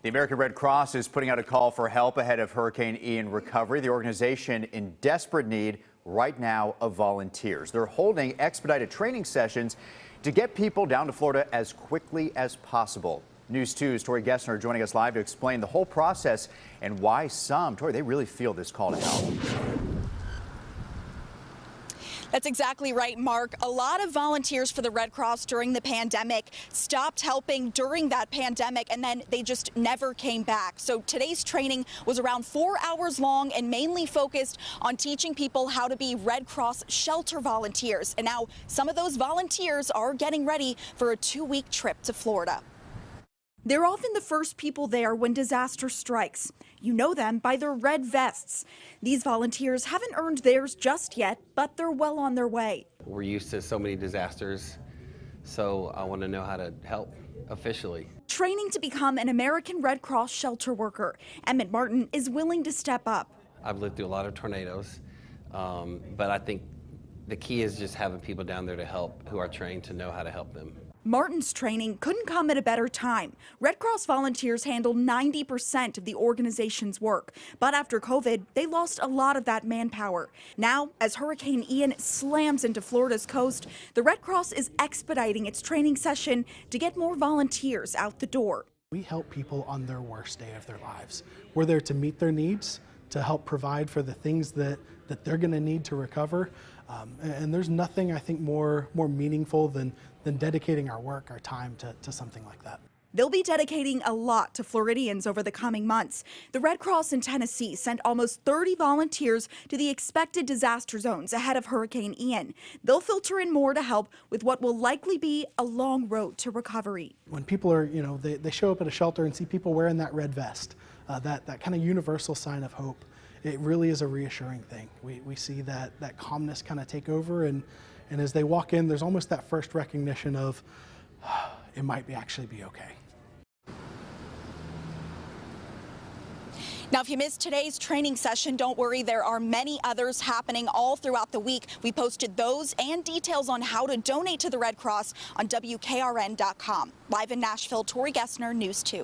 The American Red Cross is putting out a call for help ahead of Hurricane Ian recovery. The organization in desperate need right now of volunteers. They're holding expedited training sessions to get people down to Florida as quickly as possible. News 2's Tori Gessner joining us live to explain the whole process and why Tori, they really feel this call to help. That's exactly right, Mark. A lot of volunteers for the Red Cross during the pandemic stopped helping during that pandemic, and then they just never came back. So today's training was around 4 hours long and mainly focused on teaching people how to be Red Cross shelter volunteers. And now some of those volunteers are getting ready for a 2-week trip to Florida. They're often the first people there when disaster strikes. You know them by their red vests. These volunteers haven't earned theirs just yet, but they're well on their way. We're used to so many disasters, so I want to know how to help officially. Training to become an American Red Cross shelter worker, Emmett Martin is willing to step up. I've lived through a lot of tornadoes, but I think the key is just having people down there to help who are trained to know how to help them. Martin's training couldn't come at a better time. Red Cross volunteers handle 90% of the organization's work, but after COVID, they lost a lot of that manpower. Now, as Hurricane Ian slams into Florida's coast, the Red Cross is expediting its training session to get more volunteers out the door. We help people on their worst day of their lives. We're there to meet their needs, to help provide for the things that they're going to need to recover. And there's nothing, I think, more meaningful than dedicating our work, our time to something like that. They'll be dedicating a lot to Floridians over the coming months. The Red Cross in Tennessee sent almost 30 volunteers to the expected disaster zones ahead of Hurricane Ian. They'll filter in more to help with what will likely be a long road to recovery. When people are, they show up at a shelter and see people wearing that red vest, that kind of universal sign of hope, it really is a reassuring thing. We see that calmness kind of take over, and as they walk in, there's almost that first recognition of it might actually be okay. Now, if you missed today's training session, don't worry, there are many others happening all throughout the week. We posted those and details on how to donate to the Red Cross on WKRN.com. Live in Nashville, Tori Gessner, News 2.